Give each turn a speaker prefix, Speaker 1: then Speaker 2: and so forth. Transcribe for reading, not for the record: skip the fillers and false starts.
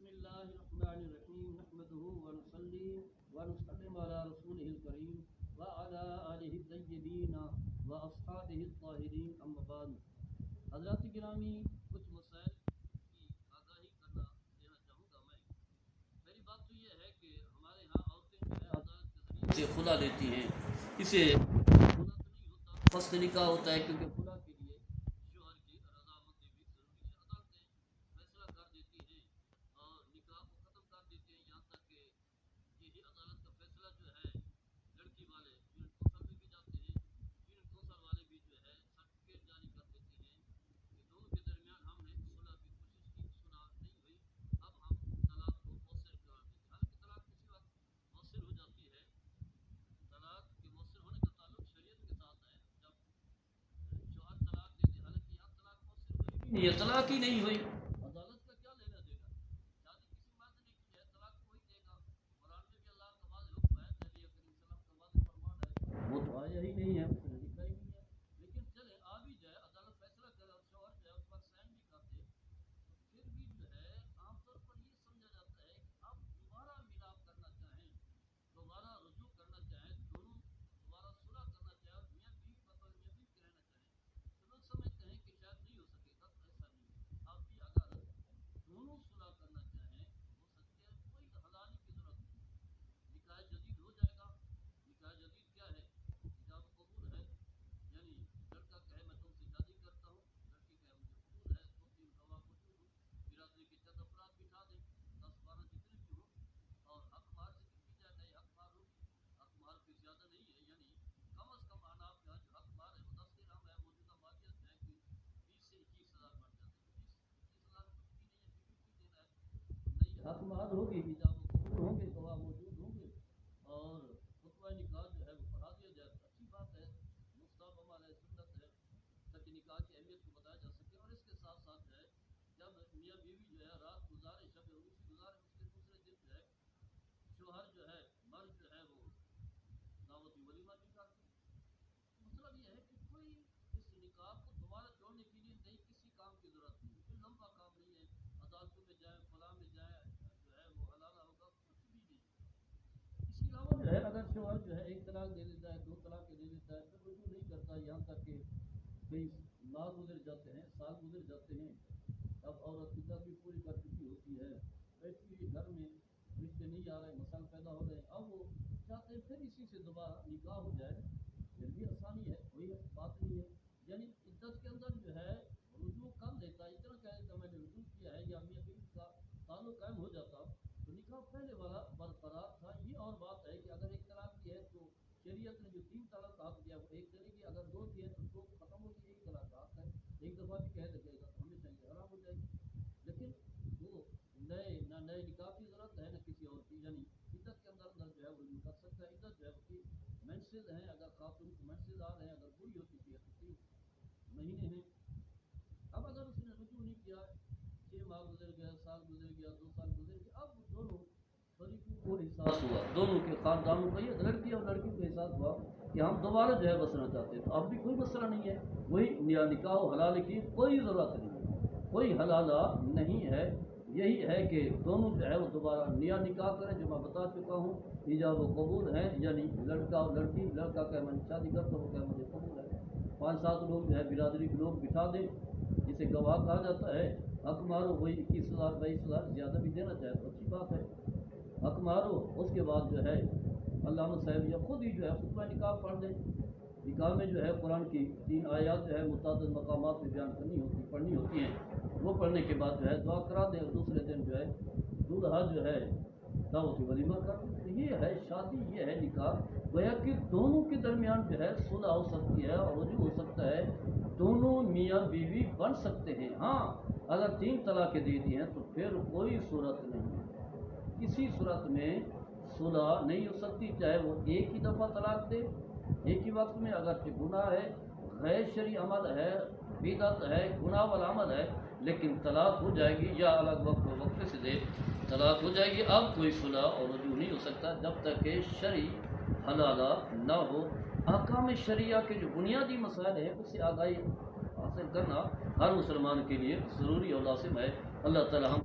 Speaker 1: الله الرحمن الرحيم نحمده ونصلي ونسلم على رسوله الكريم وعلى آله الطيبين وأصحابه الطاهرين أما بعد. حضرات گرامی، کچھ مسائل کی آگاہی دینا چاہوں گا میں. پہلی بات تو یہ ہے کہ ہمارے ہاں عورتیں جو ہے عدالت کے ذریعے سے خلا لیتی ہیں. اسے خلا تو نہیں ہوتا، فسخ نکاح ہوتا ہے، کیونکہ خلا کے لیے شوہر کی رضامندی بھی ضروری ہے. عدالتیں فیصلہ کر دیتی ہیں اور نکاح کو ختم کر دیتے ہیں، یہاں تک کہ یہی عدالت کا فیصلہ جو ہے لڑکی والے یونٹ کونسل میں بھی جاتے ہیں، یونٹ کونسل والے بھی جو ہے سرٹیفکیٹ جاری کر دیتے ہیں کہ دونوں کے درمیان ہم نے صلح کی کوشش کی، صلح نہیں ہوئی، اب ہم طلاق کو مؤثر قرار دیتے ہیں. حالانکہ طلاق کسی وقت مؤثر ہو جاتی ہے. طلاق کے مؤثر ہونے کا تعلق شریعت کے ساتھ ہے. جب شوہر طلاق دے دے، حالانکہ یہاں طلاق مؤثر ہوئی بھی نہیں ہے، طلاق ہی نہیں ہوئی، عدالت کا کیا لینا دینا. شادی کسی مرد نے کی ہے، طلاق وہی دے گا. قرآن میں بھی اللہ کا واضح حکم ہے، نبی کریم صلی اللہ علیہ وسلم کا واضح فرمان ہے. وہ تو آیا ہی نہیں ہے، اس نے لکھا ہی نہیں ہے. لیکن چلے آ بھی جائے، عدالت فیصلہ کرے اور شوہر جو ہے اس پر سائن بھی کر دے، تو پھر بھی جو ہے عام طور پر یہ سمجھا جاتا ہے کہ اب دوبارہ ملاپ کرنا چاہیں، دوبارہ رجوع کرنا چاہیں، دونوں دوبارہ صلح کرنا چاہیں اور میاں بیوی بطور میاں بیوی رہنا چاہیں، تو لوگ سمجھتے ہیں کہ شاید نہیں ہو سکے گا. تو ایسا نہیں ہے. اب بھی اگر دونوں صلح کرنا چاہیں ہو سکتے ہیں، کوئی حلال کی ضرورت نہیں. نکاح جدید ہو جائے گا. نکاح جدید کیا ہے؟ ایجاب و قبول ہے، یعنی لڑکا کہے میں تم سے شادی کرتا ہوں، لڑکی کہے مجھے قبول ہے، 2-3 گواہ موجود ہوں، برادری کے چند افراد بٹھا دیں، 10-12 جتنے بھی ہوں، اور حق مہر ذکر کی جائے، نئی حق مہر ہوگی. حق مہر کوئی زیادہ نہیں ہے، یعنی کم از کم آناف کا جو حق مہر ہے وہ 10 درہم ہے. موجودہ مالیت ہے کہ 20 سے 21 ہزار بن جاتے ہیں. 20-21 ہزار کچھ بھی نہیں ہے، 50 دینا ہے. نئی حق مہر ہوگی، ایجاب و قبول ہوں گے، گواہ موجود ہوں گے، اور خطبہ نکاح جو ہے وہ پڑھا دیا جائے. تو اچھی بات ہے، مستحب عمل ہے، سنت ہے، تاکہ نکاح کی اہمیت کو بتایا جا سکے. اور اس کے ساتھ ساتھ ہے جب میاں بیوی جو ہے رات گزارے، شب عروسی گزارے، اس کے دوسرے دن جو ہے شوہر جو ہے مرد جو ہے وہ دعوتی ولیمہ بھی کر دے. مطلب یہ ہے کہ کوئی اس نکاح کو دوبارہ جوڑنے کے لیے نئی کسی کام کی ضرورت نہیں ہے. کوئی لمبا کام نہیں ہے، عدالتوں میں جائیں، فلاں میں جائیں، جو ہے وہ حلالہ ہوگا، کچھ بھی نہیں. اس کے علاوہ جو ہے اگر شوہر جو ہے 1 طلاق دے دیتا ہے، 2 طلاق دے دیتا ہے، پھر رجوع نہیں کرتا، یہاں تک کہ کئی ماہ گزر جاتے ہیں، سال گزر جاتے ہیں، اب عورت کی تربیت پوری کر چکی ہوتی ہے، بیٹھی ہوئی گھر میں، رشتے نہیں آ رہے، مسائل پیدا ہو رہے ہیں، اب وہ چاہتے ہیں پھر اسی سے دوبارہ نکاح ہو جائے. پھر بھی آسانی ہے، کوئی بات نہیں ہے. یعنی عدت کے اندر جو ہے رجوع کر لیتا، اتنا کہہ دیتا میں نے رجوع کیا ہے، یا میاں بیوی کا تعلق قائم ہو جاتا، تو نکاح پہلے والا برقرار تھا. یہ اور بات ہے کہ اگر 1 طلاق دی ہے تو شریعت نے جو 3 طلاق کا حق دیا وہ 1 چلے گی، اگر 2 دیے تو 2 ختم ہوگی. 1 طلاق کا حق ہے، 1 دفعہ بھی کہہ دے گا تو ہمیشہ یہ حرام ہو جائے گی. لیکن وہ نہ نئے نکاح کی ضرورت ہے، نہ کسی اور کی. یعنی عدت کے اندر جو ہے وہ رجوع کر سکتا ہے. عدت جو ہے اس کی منسز ہیں، اگر خاتون کو منسز آ رہے ہیں، اگر بوڑھی ہو چکی ہے تو 3 مہینے ہیں. اب اگر اس نے رجوع نہیں کیا، 6 ماہ گزر گیا، سال گزر گیا، 2 سال گزر گیا، اب دونوں فریقوں کو احساس ہوا، دونوں کے خاندانوں کو، یہ لڑکی اور لڑکی کو احساس ہوا کہ ہم دوبارہ جو ہے بسنا چاہتے ہیں، تو اب بھی کوئی مسئلہ نہیں ہے. وہی نکاح و حلال کی کوئی ضرورت نہیں ہے، کوئی حلالہ نہیں ہے. یہی ہے کہ دونوں جو ہے وہ دوبارہ نیا نکاح کریں، جو میں بتا چکا ہوں. ایجاب و قبول ہے، یعنی لڑکا اور لڑکی، لڑکا کہ میں شادی کرتا ہوں، کہ مجھے قبول ہے. 5-7 لوگ جو ہے برادری کے لوگ بٹھا دیں، جسے گواہ کہا جاتا ہے. حق مارو، وہی 21,000 22,000 زیادہ بھی دینا چاہے تو اچھی بات ہے. حق مارو، اس کے بعد جو ہے علامہ صاحب یا خود ہی جو ہے خطبہ نکاح پڑھ دیں. نکاح میں جو ہے قرآن کی 3 آیات جو ہے متعدد مقامات پہ بیان پڑھنی ہوتی ہیں. وہ پڑھنے کے بعد جو ہے دعا کرا دیں، اور دوسرے دن جو ہے دولہا جو ہے دعوت ولیمہ کر دیں. یہ ہے شادی، یہ ہے نکاح. گویا کہ دونوں کے درمیان جو ہے صلح ہو سکتی ہے اور رجوع ہو سکتا ہے، دونوں میاں بیوی بن سکتے ہیں. ہاں اگر 3 طلاقیں دے دی ہیں تو پھر کوئی صورت نہیں ہے، کسی صورت میں صلح نہیں ہو سکتی، چاہے وہ ایک ہی دفعہ طلاق دے ایک ہی وقت میں. اگرچہ گناہ ہے، غیر شرعی عمل ہے، بدعت ہے، گناہ والا عمل ہے، لیکن طلاق ہو جائے گی، یا الگ وقفے سے دے طلاق ہو جائے گی. اب کوئی صلح اور رجوع نہیں ہو سکتا جب تک کہ شرعی حلالہ نہ ہو. احکام شریعہ کے جو بنیادی مسائل ہیں اس سے آگاہی حاصل کرنا ہر مسلمان کے لیے ضروری اور لازم ہے. اللہ تعالی ہم